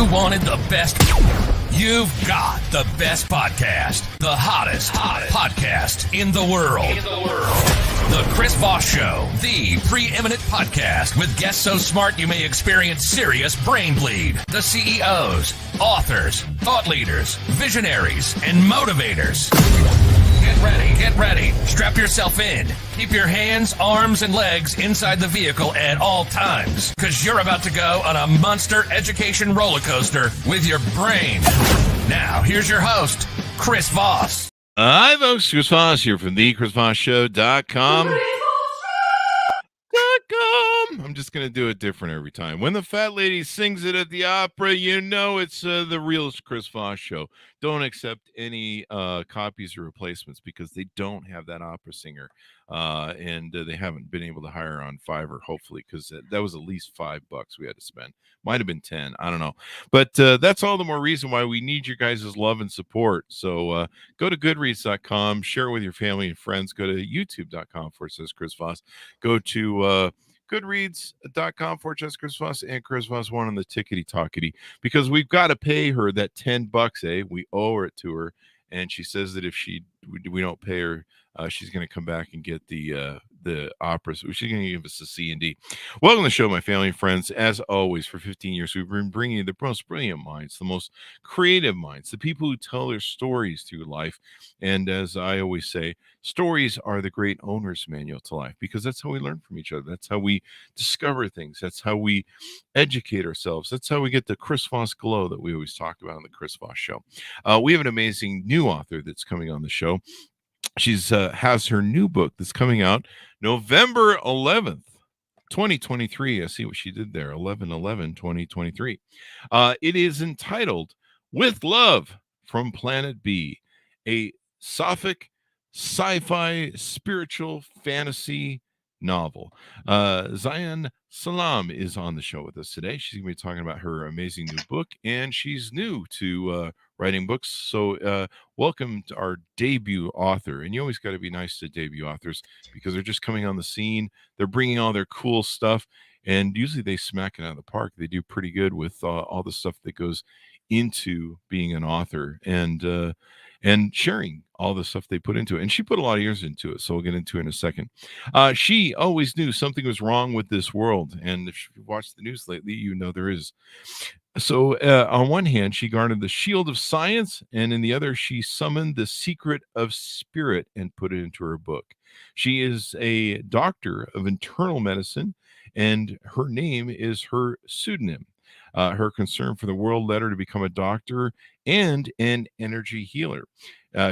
You wanted the best. You've got the best podcast, the hottest podcast in the world. The Chris Voss Show, the preeminent podcast with guests so smart you may experience serious brain bleed. The CEOs, authors, thought leaders, visionaries, and motivators. Get ready. Strap yourself in. Keep your hands, arms, and legs inside the vehicle at all times, because you're about to go on a monster education roller coaster with your brain. Now, here's your host, Chris Voss. Hi, folks. Chris Voss here from thechrisvossshow.com. I'm just going to do it different every time. When the fat lady sings it at the opera, you know it's the real Chris Voss show. Don't accept any copies or replacements because they don't have that opera singer. And they haven't been able to hire on Fiverr, hopefully, because that was at least $5 we had to spend. Might have been 10. I don't know. But that's all the more reason why we need your guys' love and support. So go to goodreads.com, share it with your family and friends. Go to youtube.com/Chris Voss. Go to goodreads.com/Chris Voss and Chris Voss one on the tickety talkety, because we've got to pay her that $10, we owe her it to her, and she says that if we don't pay her, she's going to come back and get the opera. So she's going to give us a C&D. Welcome to the show, my family and friends. As always, for 15 years, we've been bringing you the most brilliant minds, the most creative minds, the people who tell their stories through life. And as I always say, stories are the great owner's manual to life, because that's how we learn from each other. That's how we discover things. That's how we educate ourselves. That's how we get the Chris Voss glow that we always talk about on the Chris Voss Show. We have an amazing new author that's coming on the show. She's has her new book that's coming out November 11th, 2023. I see what she did there, 11/11/2023. It is entitled With Love from Planet B, a sapphic sci-fi spiritual fantasy novel. Zion Salam is on the show with us today. She's going to be talking about her amazing new book, and she's new to writing books. So welcome to our debut author. And you always got to be nice to debut authors, because they're just coming on the scene. They're bringing all their cool stuff, and usually they smack it out of the park. They do pretty good with all the stuff that goes into being an author, and sharing all the stuff they put into it. And she put a lot of years into it, so we'll get into it in a second. She always knew something was wrong with this world, and if you've watched the news lately, you know there is. So on one hand, she guarded the shield of science, and in the other, she summoned the secret of spirit and put it into her book. She is a doctor of internal medicine, and her name is her pseudonym. Her concern for the world led her to become a doctor and an energy healer.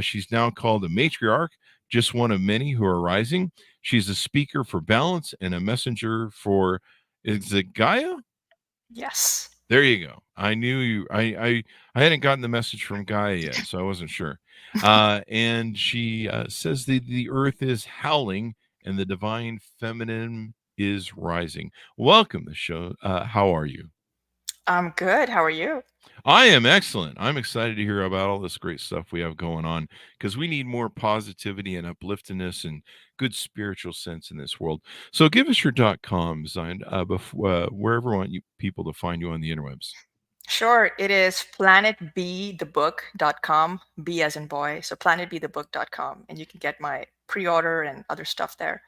She's now called a matriarch, just one of many who are rising. She's a speaker for balance and a messenger for, is it Gaia? Yes. There you go. I knew you. I hadn't gotten the message from Gaia yet, so I wasn't sure. And she says the earth is howling and the divine feminine is rising. Welcome to the show. How are you? I'm good. How are you? I am excellent. I'm excited to hear about all this great stuff we have going on, because we need more positivity and upliftedness and good spiritual sense in this world. So give us your .com, Zion, wherever you want people to find you on the interwebs. Sure. It is planetbthebook.com, B as in boy. So planetbthebook.com. And you can get my pre-order and other stuff there.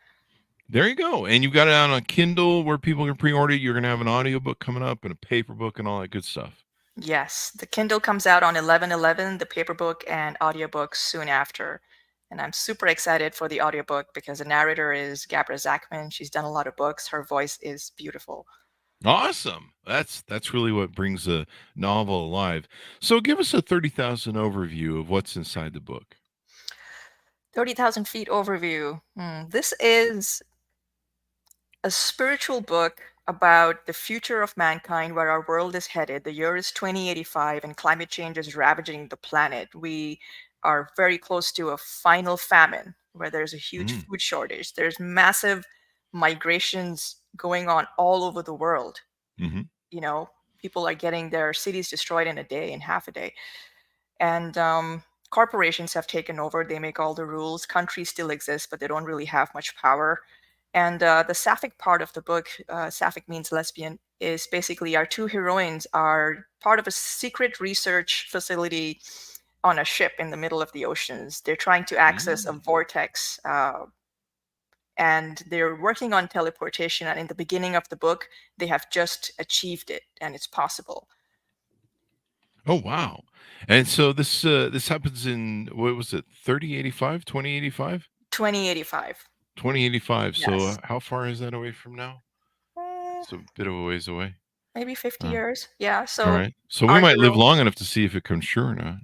There you go. And you've got it out on Kindle where people can pre-order it. You're going to have an audiobook coming up and a paper book and all that good stuff. Yes. The Kindle comes out on 11/11, the paper book and audiobook soon after. And I'm super excited for the audiobook because the narrator is Gabra Zachman. She's done a lot of books. Her voice is beautiful. Awesome. That's really what brings a novel alive. So give us a 30,000 overview of what's inside the book. 30,000 feet overview. This is a spiritual book about the future of mankind, where our world is headed. The year is 2085 and climate change is ravaging the planet. We are very close to a final famine where there's a huge food shortage. There's massive migrations going on all over the world. Mm-hmm. You know, people are getting their cities destroyed in a day, in half a day. And corporations have taken over. They make all the rules. Countries still exist, but they don't really have much power. And the sapphic part of the book, sapphic means lesbian, is basically our two heroines are part of a secret research facility on a ship in the middle of the oceans. They're trying to access a Mm. vortex, and they're working on teleportation. And in the beginning of the book, they have just achieved it, and it's possible. Oh wow! And so this happens in what was it? 3085, 2085, 2085. 2085. So Yes. how far is that away from now? Eh, It's a bit of a ways away. maybe 50 Uh, years. Yeah. all So right. So we our might live hero, long enough to see if it comes true or not.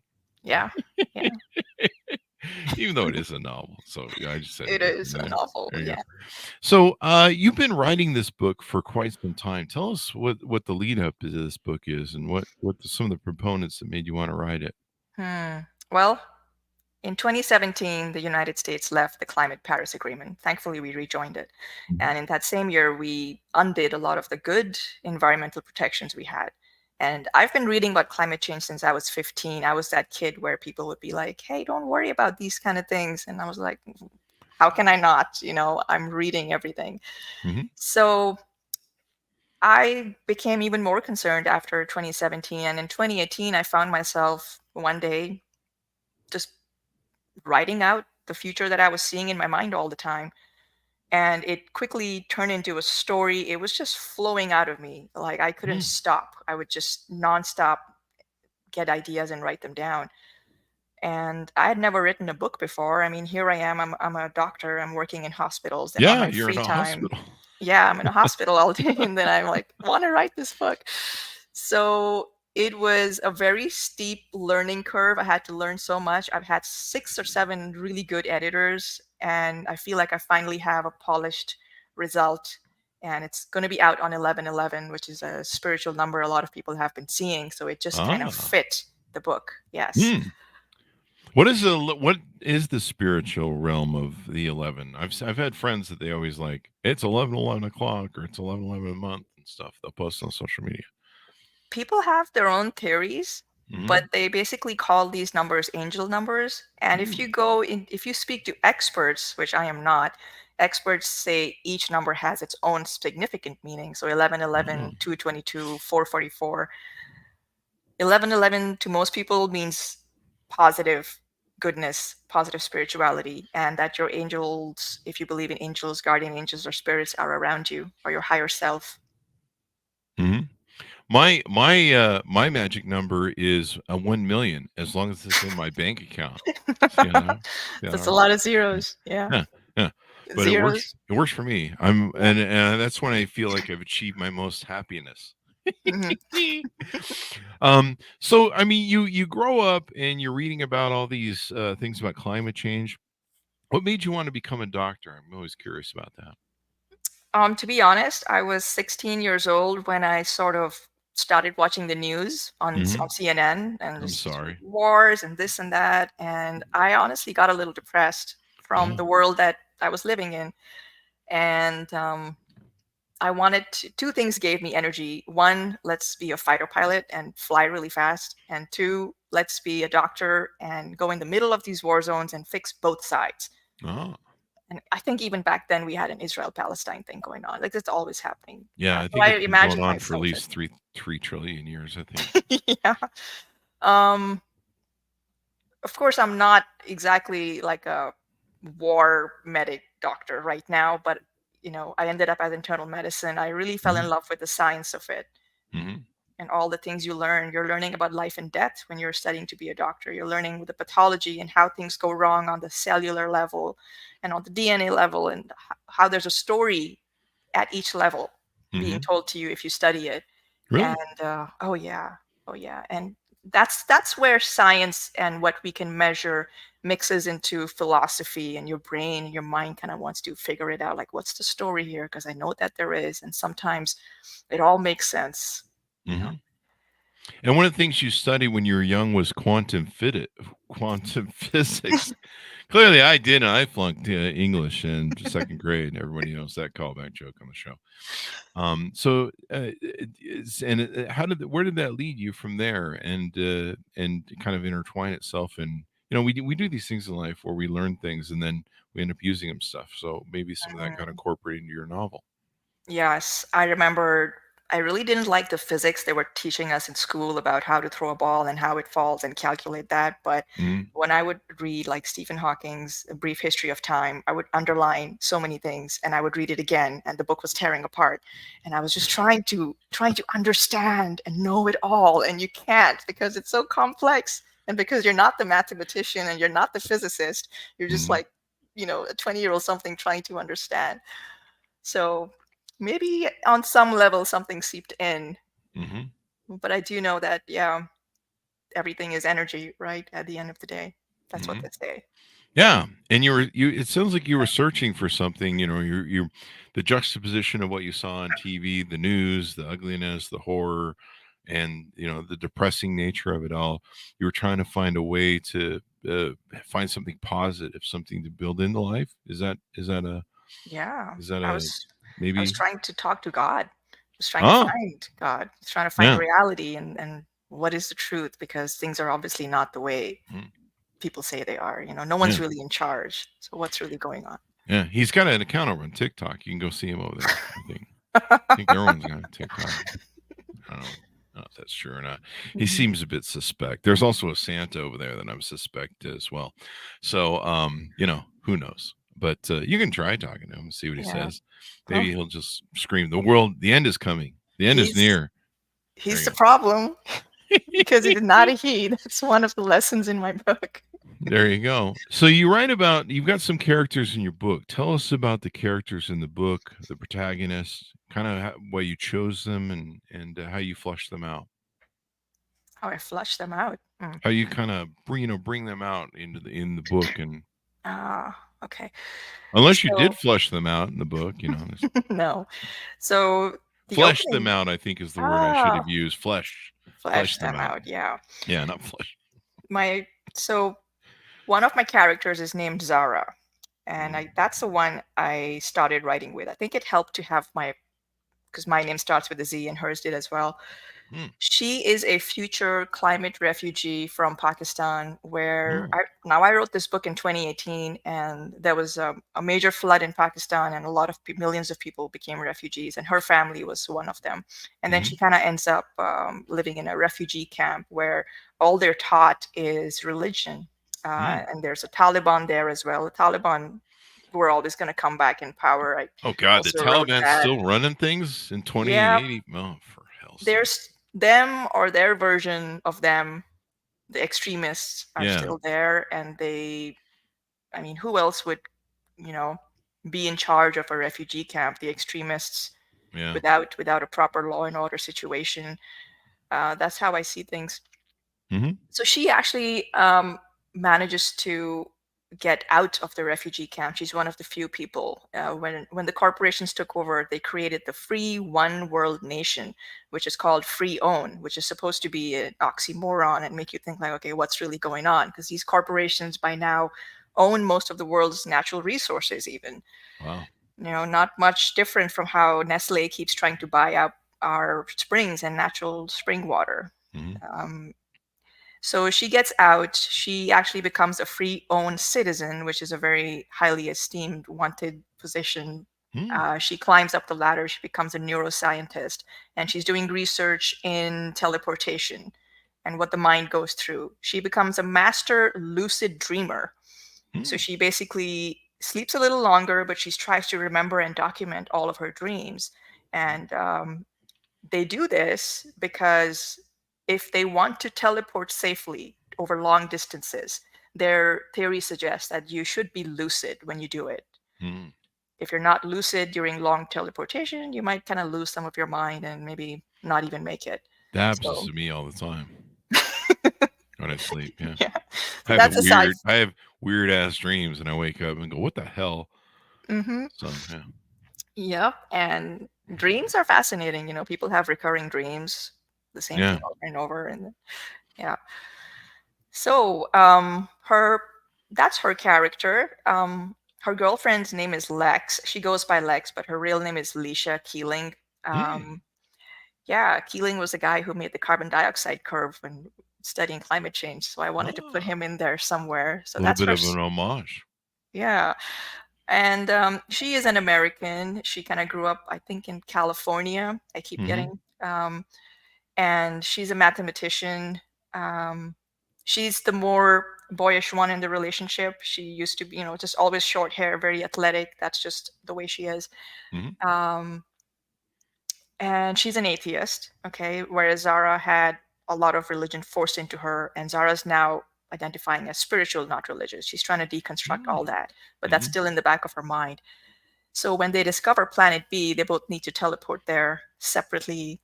yeah, yeah, Even though it is a novel. So yeah, I just said it it is. is a Yeah, novel. there you go. Yeah. So you've been writing this book for quite some time. Tell us what the lead up to this book is and some of the proponents that made you want to write it. Hmm. Well, in 2017, the United States left the Climate Paris Agreement. Thankfully, we rejoined it. Mhm. And in that same year, we undid a lot of the good environmental protections we had. And I've been reading about climate change since I was 15. I was that kid where people would be like, hey, don't worry about these kind of things. And I was like, how can I not? I'm reading everything. Mhm. So I became even more concerned after 2017. And in 2018, I found myself one day just writing out the future that I was seeing in my mind all the time. And it quickly turned into a story. It was just flowing out of me. Like I couldn't Mm. stop. I would just nonstop get ideas and write them down. And I had never written a book before. I mean, here I am. I'm a doctor. I'm working in hospitals, and on Yeah, my you're in free a time, hospital. yeah, I'm in a hospital all day. And then I'm like, want to write this book. So it was a very steep learning curve. I had to learn so much. I've had 6 or 7 really good editors, and I feel like I finally have a polished result. And it's going to be out on 11/11, which is a spiritual number a lot of people have been seeing. So it just kind of Ah. fit the book. Yes. Hmm. What is the spiritual realm of the 11? I've had friends that they always like it's 11 o'clock or it's 11 a month and stuff. They'll post on social media. People have their own theories, but Mhm. they basically call these numbers angel numbers. And Mm. if you speak to experts, which I am not, experts say each number has its own significant meaning. So 11, Oh. 11, 222, 444. 11, 11 to most people means positive goodness, positive spirituality, and that your angels, if you believe in angels, guardian angels, or spirits, are around you, or your higher self. Mhm. My magic number is 1,000,000 as long as it's in my bank account. You know? That's a Yeah. lot of zeros. Yeah. Yeah. Yeah. But Zeros. it works for me. I'm Yeah. and that's when I feel like I've achieved my most happiness. Mhm. So I mean, you grow up and you're reading about all these things about climate change. What made you want to become a doctor? I'm always curious about that. To be honest, I was 16 years old when I sort of started watching the news Hmm. on CNN and I'm just sorry. wars and this and that. And I honestly got a little depressed from Oh. the world that I was living in. And I wanted two things gave me energy. One, let's be a fighter pilot and fly really fast. And two, let's be a doctor and go in the middle of these war zones and fix both sides. Oh. And I think even back then we had an Israel-Palestine thing going on. Like it's always happening. Yeah, I So think I it's been going imagined on for at myself least 3 trillion years, I think. yeah. Um, of course, I'm not exactly like a war medic doctor right now, but I ended up as internal medicine. I really fell in Hmm. love with the science of it Hmm. and all the things you learn. You're learning about life and death when you're studying to be a doctor. You're learning the pathology and how things go wrong on the cellular level and on the DNA level, and how there's a story at each level being Hmm. told to you if you study it. And Really? oh yeah, oh yeah, and that's where science and what we can measure mixes into philosophy, and your brain, your mind kind of wants to figure it out, like what's the story here, because I know that there is, and sometimes it all makes sense, you know. Hmm. And one of the things you studied when you were young was quantum physics. Clearly, I didn't. I flunked English in second grade. Everybody knows that callback joke on the show. How where did that lead you from there, and kind of intertwine itself? And we do these things in life where we learn things and then we end up using them stuff. So maybe some of that got Mhm. incorporated into your novel. Yes, I remember I really didn't like the physics they were teaching us in school about how to throw a ball and how it falls and calculate that. But Mhm. when I would read like Stephen Hawking's A Brief History of Time, I would underline so many things and I would read it again and the book was tearing apart. And I was just trying to understand and know it all. And you can't because it's so complex. And because you're not the mathematician and you're not the physicist, you're just Mhm. like, a 20-year-old something trying to understand. So maybe on some level something seeped in, Mhm. but I do know that, yeah, everything is energy, right? At the end of the day, that's what Mhm. they say. Yeah, and you it sounds like you were searching for something, you the juxtaposition of what you saw on TV, the news, the ugliness, the horror, and, the depressing nature of it all. You were trying to find a way to, find something positive, something to build into life. Yeah, Is that I a was I was maybe? trying to talk to God. I was trying to Oh, find God. I was trying to find yeah. reality and what is the truth because things are obviously not the way Mm, people say they are. No one's yeah. really in charge. So what's really going on? Yeah, he's got an account over on TikTok. You can go see him over there, I think everyone's got a TikTok. I don't know if that's true or not. He Mhm. seems a bit suspect. There's also a Santa over there that I'm suspect as well. So, who knows? But you can try talking to him and see what he Yeah. says. Well, Maybe he'll just scream, the end is coming. The end is he's near. There he's the you problem go. because it is not a he. That's one of the lessons in my book. There you go. So you've got some characters in your book. Tell us about the characters in the book, the protagonists, kind of why you chose them and how you flush them out. How I flush them out. How you kind of bring them out in the book, and Okay. unless you did So flush them out in the book, just no. So the flesh them opening, out, I think is the word I should ah, have used. Flesh flesh them them out. out. Yeah. Yeah, not flesh. My so one of my characters is named Zara, and Mm, that's the one I started writing with. I think it helped to have because my name starts with a Z and hers did as well. mm, She is a future climate refugee from Pakistan, where oh, I wrote this book in 2018, and there was a major flood in Pakistan, and a lot of millions of people became refugees, and her family was one of them. And then mm-hmm, she kind of ends up living in a refugee camp where all they're taught is religion, mm. and there's a Taliban there as well. The Taliban were always going to come back in power. I Oh God, the also wrote Taliban's that. still running things in Yeah, 2080. Oh, for hell's sake. there's them or their version of them, the extremists are Yeah, still there, and I mean, who else would, you know, be in charge of a refugee camp? The extremists, yeah. without a proper law and order situation. That's how I see things. Mm-hmm, So she actually manages to get out of the refugee camp. She's one of the few people. When the corporations took over, they created the Free One World Nation, which is called Free Own, which is supposed to be an oxymoron and make you think like, okay, what's really going on? Because these corporations by now own most of the world's natural resources, even. wow. Not much different from how Nestle keeps trying to buy up our springs and natural spring water. Mm-hmm, Um, so she gets out. She actually becomes a free owned citizen, which is a very highly esteemed, wanted position. mm, She climbs up the ladder. She becomes a neuroscientist, and she's doing research in teleportation and what the mind goes through. She becomes a master lucid dreamer. So mm, she basically sleeps a little longer, but she tries to remember and document all of her dreams. And they do this because if they want to teleport safely over long distances, their theory suggests that you should be lucid when you do it. mm. If you're not lucid during long teleportation, you might kind of lose some of your mind and maybe not even make it. That happens So, to me all the time when I sleep. Yeah. yeah. I So have a that's a sci. weird I have weird ass dreams and I wake up and go, "What the hell?" Mm-hmm. So, yeah. Yep. And dreams are fascinating. People have recurring dreams, the same thing Yeah. over and over. And yeah. So, that's her character. Her girlfriend's name is Lex. She goes by Lex, but her real name is Leisha Keeling. Mm. Um, yeah, Keeling was the guy who made the carbon dioxide curve when studying climate change. So I wanted to put Ah, him in there somewhere. a So little that's bit her. of an homage. Yeah. And she is an American. She kind of grew up, I think, in California. I keep Hmm. getting, and she's a mathematician. Um, she's the more boyish one in the relationship. She used to be, just always short hair, very athletic. That's just the way she is. Hmm. Um, and she's an atheist, okay, whereas Zara had a lot of religion forced into her, and Zara's now identifying as spiritual, not religious. She's trying to deconstruct all that, but that's Hmm. still in the back of her mind. So when they discover Planet B, they both need to teleport there separately,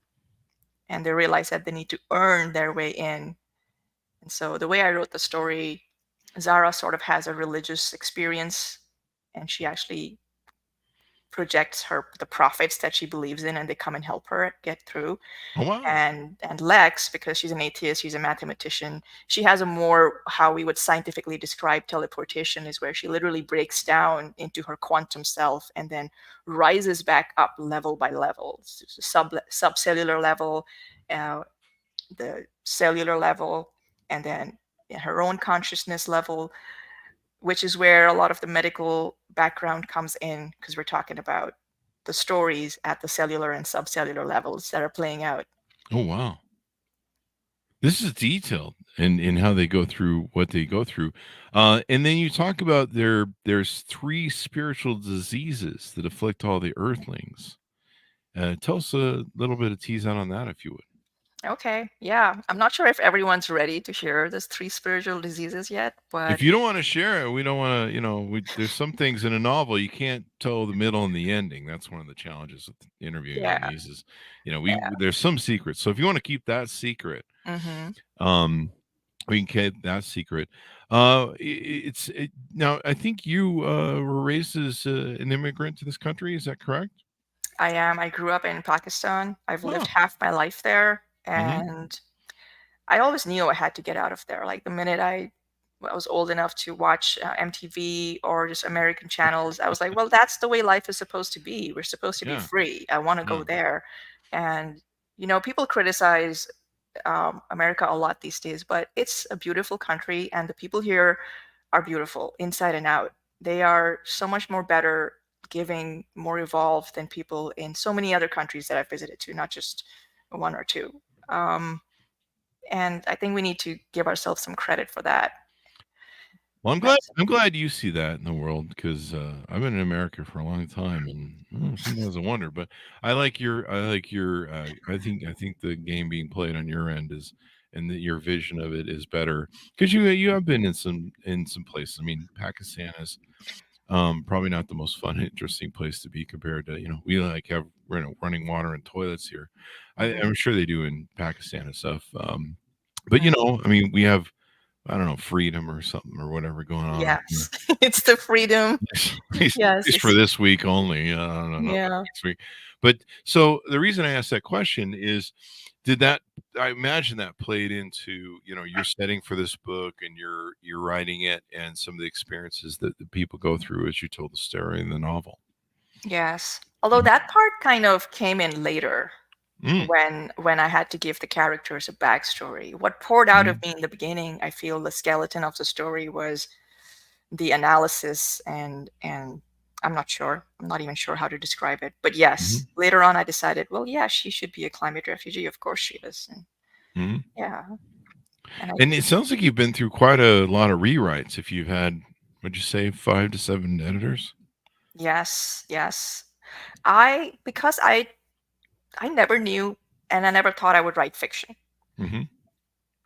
and they realize that they need to earn their way in. And so the way I wrote the story, Zara sort of has a religious experience, and she actually projects her the prophets that she believes in, and they come and help her get through. Oh wow. And Lex, because she's an atheist, she's a mathematician, she has a more, how we would scientifically describe teleportation, is where she literally breaks down into her quantum self and then rises back up level by level, subcellular level, uh, the cellular level, and then her own consciousness level, which is where a lot of the medical background comes in, because we're talking about the stories at the cellular and subcellular levels that are playing out. Oh wow. This is detailed in how they go through what they go through. And then you talk about there's three spiritual diseases that afflict all the earthlings. Tell us a little bit of tease out on that, if you would. Okay, yeah. I'm not sure if everyone's ready to hear those three spiritual diseases yet, If but you don't want to share it, we don't want to. There's some things in a novel you can't tell the middle and the ending. That's one of the challenges with interviewing on yeah. these. Is we there's some secrets. So if you want to keep that secret, Hmm. um, we can keep that secret. Now. I think you were raised as an immigrant to this country. Is that correct? I am. I grew up in Pakistan. I've lived Oh. half my life there, Mm-hmm. and I always knew I had to get out of there. Like the minute I was old enough to watch MTV or just American channels, I was like, well, that's the way life is supposed to be. We're supposed to be Yeah. free. I want to Yeah. go there. And, people criticize America a lot these days, but it's a beautiful country, and the people here are beautiful inside and out. They are so much more better, giving, more evolved than people in so many other countries that I've visited to, not just one or two. Um, and I think we need to give ourselves some credit for that. Well, I'm glad. That's, I'm glad you see that in the world because I've been in America for a long time, and sometimes I wonder. But I like your. I like your. I think the game being played on your end is, and that your vision of it is better because you have been in some places. I mean, Pakistan is probably not the most fun, interesting place to be compared to we like have running water and toilets here. mhm, I'm sure they do in Pakistan and stuff. But mm, I mean, we have I don't know, freedom or something or whatever going on up here. yes, it's the freedom. At Yes, least for it's, this week only. I don't know about yeah. next week. But so the reason I asked that question is, did that I imagine that played into, your setting for this book and you're writing it and some of the experiences that the people go through as you told the story in the novel. Yes. Although Mhm. that part kind of came in later, Mm, when I had to give the characters a backstory. What poured out of mhm, me in the beginning, I feel the skeleton of the story was the analysis, and I'm not sure. I'm not even sure how to describe it. But mhm, yes, later on I decided, well, yeah, she should be a climate refugee. Of course she is. And mhm. yeah. And I And it sounds like you've been through quite a lot of rewrites if you've had, would you say 5 to 7 editors? Yes, yes. Because I never knew, and I never thought I would write fiction. Mhm.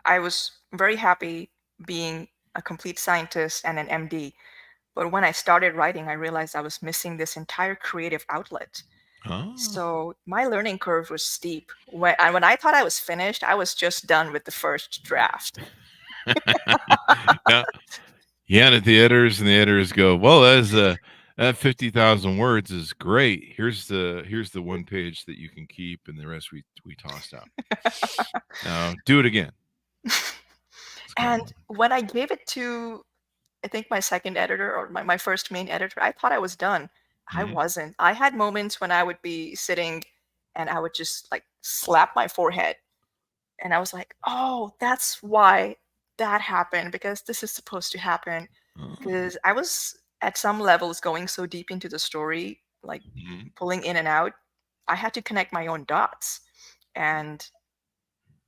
I was very happy being a complete scientist and an MD. But when I started writing, I realized I was missing this entire creative outlet. Ah. So my learning curve was steep. When I thought I was finished, I was just done with the first draft. Yeah. Yeah, and at the editors go, "Well, that 50,000 words is great. Here's the one page that you can keep, and the rest we tossed out. Now do it again." It's kind And of when I gave it to, I think, my second editor, or my first main editor, I thought I was done. I mhm. wasn't. I had moments when I would be sitting and I would just like slap my forehead. And I was like, oh, that's why that happened, because this is supposed to happen. Oh. Because I was at some levels, going so deep into the story, like Mhm. pulling in and out, I had to connect my own dots. And,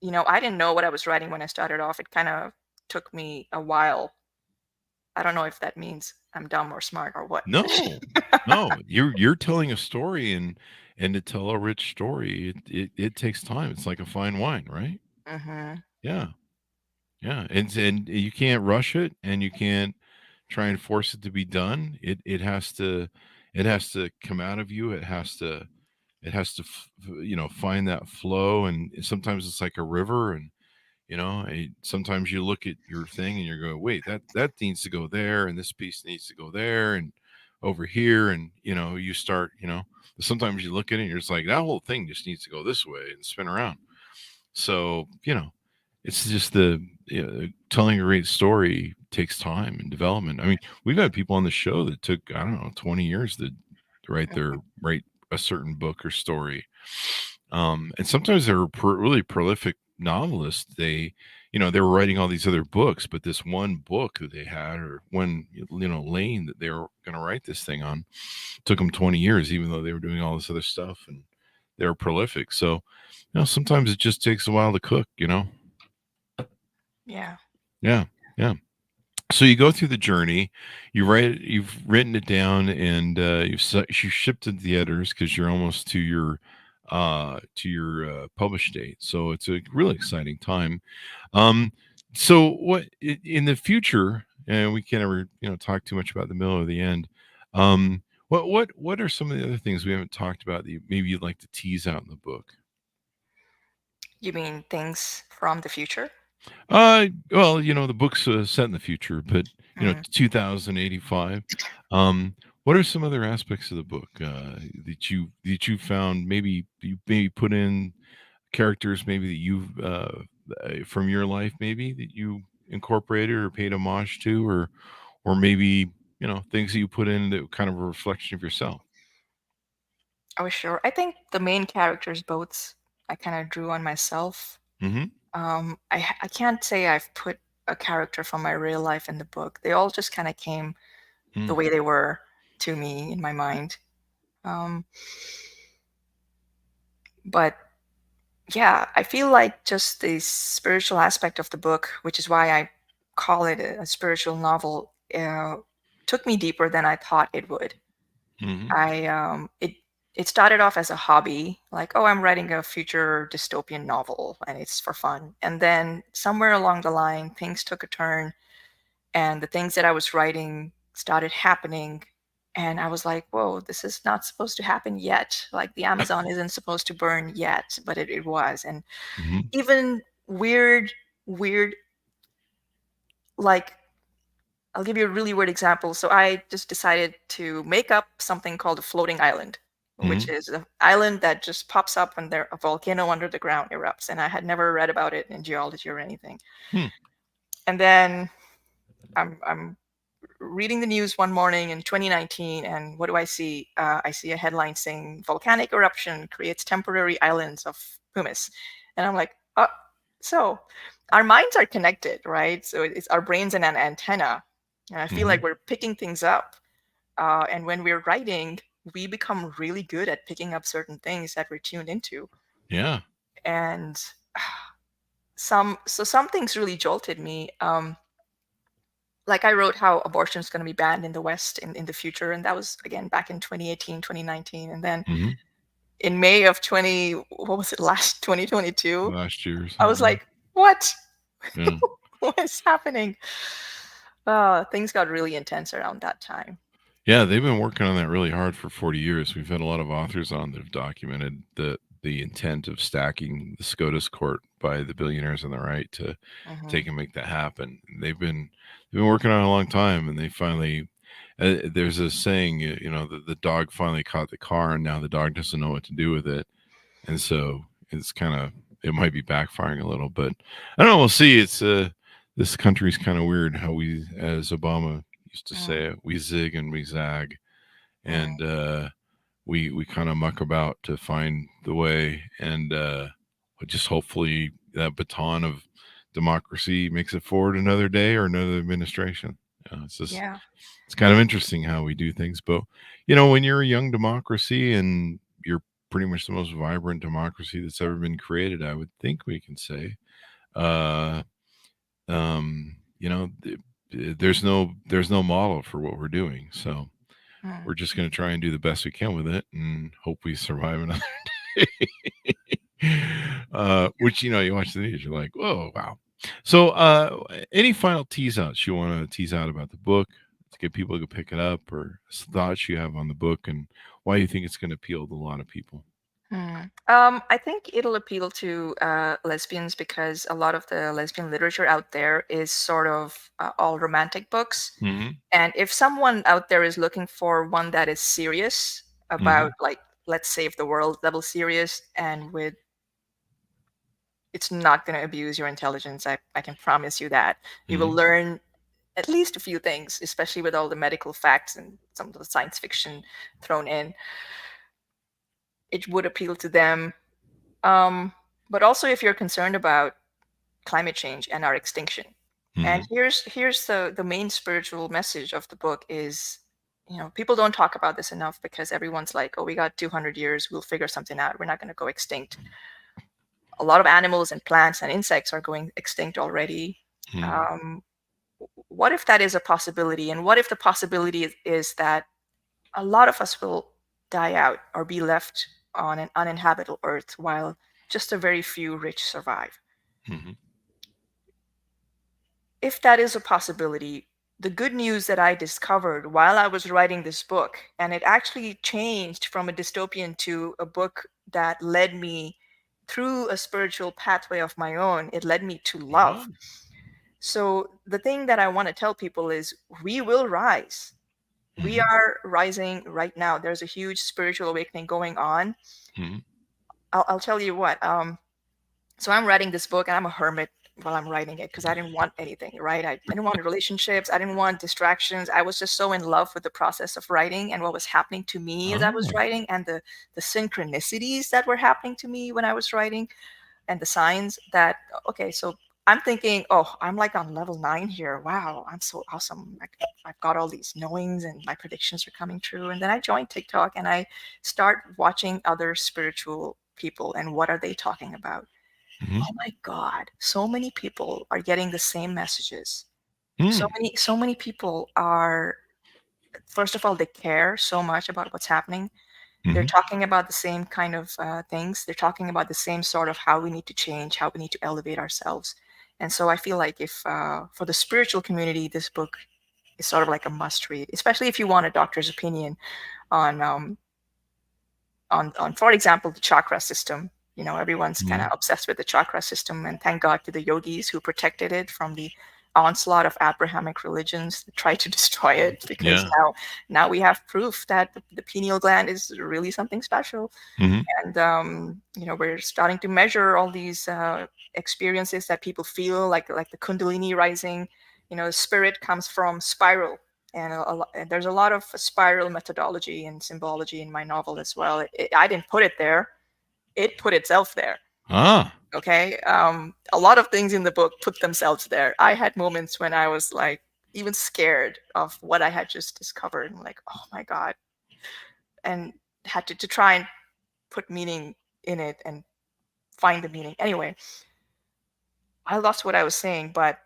I didn't know what I was writing when I started off. It kind of took me a while. I don't know if that means I'm dumb or smart or what. No, no, you're telling a story, and to tell a rich story, it takes time. It's like a fine wine, right? Hmm. Yeah, yeah, and you can't rush it, and you can't try and force it to be done. It has to come out of you. It has to find that flow, and sometimes it's like a river, and sometimes you look at your thing and you're going, wait, that needs to go there, and this piece needs to go there, and over here, and you start, sometimes you look at it and you're just like, that whole thing just needs to go this way and spin around. So it's just telling a great story takes time and development. I mean, we've had people on the show that took, I don't know, 20 years to write a certain book or story. And sometimes they were really prolific novelists. They were writing all these other books, but this one book that they had, or one lane that they were going to write this thing on, took them 20 years, even though they were doing all this other stuff, and they were prolific. So sometimes it just takes a while to cook. Yeah. Yeah, yeah. So you go through the journey, you've written it down, and you shipped it to the editors because you're almost to your publish date. So it's a really exciting time. Um, so what in the future, and we can't ever talk too much about the middle or the end. What are some of the other things we haven't talked about that maybe you'd like to tease out in the book? You mean things from the future? Well, the book's set in the future, but Mm. 2085. What are some other aspects of the book that you found? Maybe you put in characters, maybe that you've from your life, maybe that you incorporated or paid homage to, or maybe things that you put in that kind of a reflection of yourself. Oh, sure. I think the main characters both I kind of drew on myself. Mm-hmm. I can't say I've put a character from my real life in the book. They all just kind of came the way they were to me in my mind. Um, but yeah, I feel like just the spiritual aspect of the book, which is why I call it a spiritual novel, took me deeper than I thought it would. Mm-hmm. It started off as a hobby, like, oh, I'm writing a future dystopian novel and it's for fun. And then somewhere along the line, things took a turn, and the things that I was writing started happening. And I was like, whoa, this is not supposed to happen yet. Like the Amazon isn't supposed to burn yet, but it was. And Mm-hmm. even weird, like, I'll give you a really weird example. So I just decided to make up something called a floating island, which Mm-hmm. is an island that just pops up when a volcano under the ground erupts. And I had never read about it in geology or anything. Hmm. And then I'm reading the news one morning in 2019, and what do I see? I see a headline saying volcanic eruption creates temporary islands of pumice, and I'm like, oh, so our minds are connected, right? So it's our brains and an antenna, and I feel Mm-hmm. like we're picking things up. And when we're writing, we become really good at picking up certain things that we're tuned into, Yeah. and some things really jolted me. Like I wrote how abortion is going to be banned in the West in the future. And that was again back in 2018, 2019. And then Mm-hmm. in May of what was it, last 2022, Last year or I was something. like, what? Yeah. What is happening? Things got really intense around that time. Yeah, they've been working on that really hard for 40 years. We've had a lot of authors on that have documented the intent of stacking the SCOTUS court by the billionaires on the right to Hmm. take and make that happen. They've been working on it a long time, and they finally there's a saying, the dog finally caught the car, and now the dog doesn't know what to do with it, and so it might be backfiring a little, but I don't know. We'll see. This country's kind of weird how we, as Obama used to say Mm, it, we zig and we zag, mm. and we kind of muck about to find the way, and just hopefully that baton of democracy makes it forward another day or another administration. It's just Yeah. it's kind of interesting how we do things. But when you're a young democracy and you're pretty much the most vibrant democracy that's ever been created, I would think we can say, uh, there's no model for what we're doing. So Mm. we're just going to try and do the best we can with it and hope we survive another day. Which you watch the news, you're like, whoa, wow. So, any final tease outs you want to tease out about the book to get people to pick it up, or thoughts you have on the book, and why you think it's going to appeal to a lot of people? I think it'll appeal to lesbians because a lot of the lesbian literature out there is sort of all romantic books. Hmm. And if someone out there is looking for one that is serious about, Hmm. like, let's save the world level serious, and with it's not going to abuse your intelligence, I can promise you that. You will Hmm. learn at least a few things, especially with all the medical facts and some of the science fiction thrown in. It would appeal to them. Um, but also, if you're concerned about climate change and our extinction. And Hmm. here's the main spiritual message of the book is, people don't talk about this enough because everyone's like, oh, we got 200 years, we'll figure something out, we're not going to go extinct. A lot of animals and plants and insects are going extinct already. Hmm. um, what if that is a possibility, and what if the possibility is that a lot of us will die out or be left on an uninhabitable earth while just a very few rich survive? Hmm. If that is a possibility, the good news that I discovered while I was writing this book, and it actually changed from a dystopian to a book that led me through a spiritual pathway of my own, it led me to love. Hmm. So, the thing that I want to tell people is we will rise. We Hmm. are rising right now. There's a huge spiritual awakening going on. Hmm. I'll tell you what. So I'm writing this book and I'm a hermit while I'm writing it because I didn't want anything, right? I didn't want relationships. I didn't want distractions. I was just so in love with the process of writing and what was happening to me as I was Oh. writing, and the synchronicities that were happening to me when I was writing, and the signs that, okay, so I'm thinking, oh, I'm like on level 9 here. Wow, I'm so awesome. Like, I've got all these knowings and my predictions are coming true. And then I joined TikTok and I start watching other spiritual people and what are they talking about? Hmm. Oh my God, so many people are getting the same messages. So Hmm. many people are, first of all, they care so much about what's happening. They're Hmm. talking about the same kind of things. They're talking about the same sort of how we need to change, how we need to elevate ourselves. And so I feel like if for the spiritual community, this book is sort of like a must read, especially if you want a doctor's opinion on for example, the chakra system. Everyone's kind of Hmm. obsessed with the chakra system, and thank God to the yogis who protected it from the onslaught of Abrahamic religions that tried to destroy it. Because Yeah. now we have proof that the pineal gland is really something special. Hmm. And we're starting to measure all these experiences that people feel, like the kundalini rising. Spirit comes from spiral, and and there's a lot of spiral methodology and symbology in my novel as well. I didn't put it there, it put itself there. Ah. Okay. A lot of things in the book put themselves there. I had moments when I was like even scared of what I had just discovered, and like, oh my God, and had to try and put meaning in it and find the meaning. Anyway, I lost what I was saying, but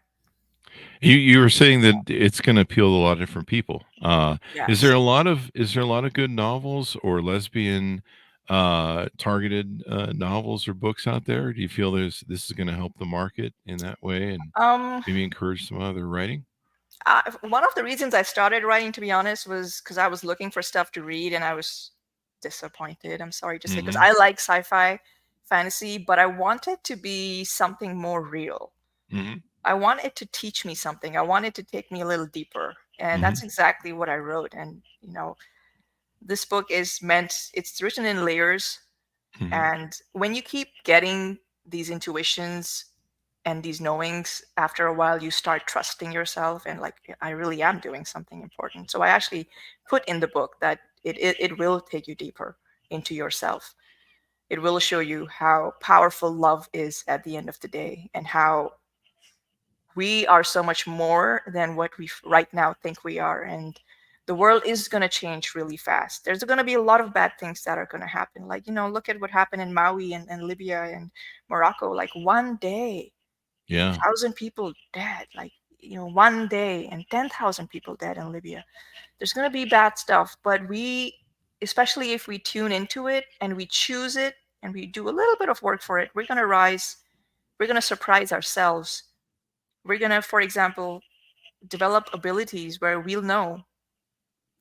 You were saying that it's going to appeal to a lot of different people. Is there yes. a lot of good novels or lesbian targeted novels or books out there? Do you feel this is going to help the market in that way and Um, maybe encourage some other writing? One of the reasons I started writing, to be honest, was because I was looking for stuff to read and I was disappointed. I'm sorry to say, because Hmm. I like sci-fi fantasy, but I want it to be something more real. Hmm. I want it to teach me something. I want it to take me a little deeper. And Hmm. that's exactly what I wrote. And, this book it's written in layers. Hmm. And when you keep getting these intuitions and these knowings, after a while, you start trusting yourself and like, I really am doing something important. So I actually put in the book that it will take you deeper into yourself. It will show you how powerful love is at the end of the day, and we are so much more than what we right now think we are. And the world is going to change really fast. There's going to be a lot of bad things that are going to happen. Like, look at what happened in Maui and Libya and Morocco. Like one day, Yeah. 1,000 people dead. Like, one day and 10,000 people dead in Libya. There's going to be bad stuff, but especially if we tune into it and we choose it and we do a little bit of work for it, we're going to rise. We're going to surprise ourselves. We're going to, for example, develop abilities where we'll know,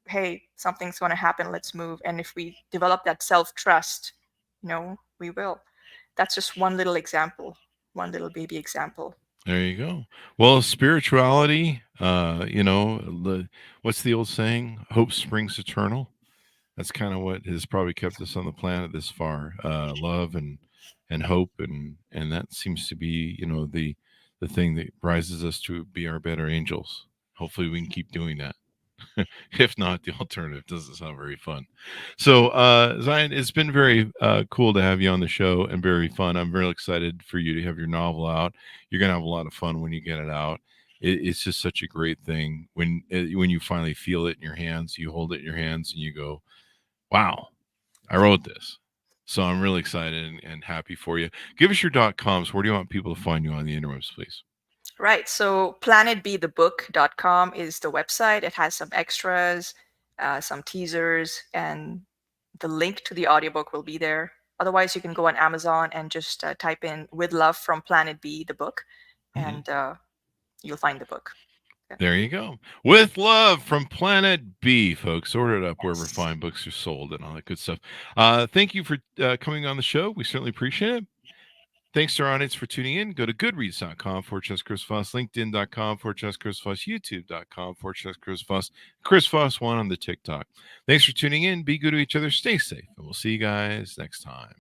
hey, something's going to happen, let's move. And if we develop that self-trust, we will. That's just one little example, one little baby example. There you go. Well, spirituality, what's the old saying? Hope springs eternal. That's kind of what has probably kept us on the planet this far. Love and hope, and that seems to be, the thing that rises us to be our better angels. Hopefully we can keep doing that. If not, the alternative doesn't sound very fun. So, Zion, it's been very cool to have you on the show and very fun. I'm very excited for you to have your novel out. You're going to have a lot of fun when you get it out. It's just such a great thing when you finally feel it in your hands, you hold it in your hands and you go, wow, I wrote this. So I'm really excited and happy for you. Give us your .coms. Where do you want people to find you on the interwebs, please? Right. So planetbthebook.com is the website. It has some extras, some teasers, and the link to the audiobook will be there. Otherwise, you can go on Amazon and just type in "With Love from Planet B," the book, and you'll find the book. Yeah. There you go. With Love from Planet B, folks. Order it up wherever Yes. fine books are sold and all that good stuff. Thank you for coming on the show. We certainly appreciate it. Thanks to our audience for tuning in. Go to goodreads.com/Chris Foss, LinkedIn.com/Chris Foss, YouTube.com/Chris Foss, Chris Foss1 on the TikTok. Thanks for tuning in. Be good to each other. Stay safe. And we'll see you guys next time.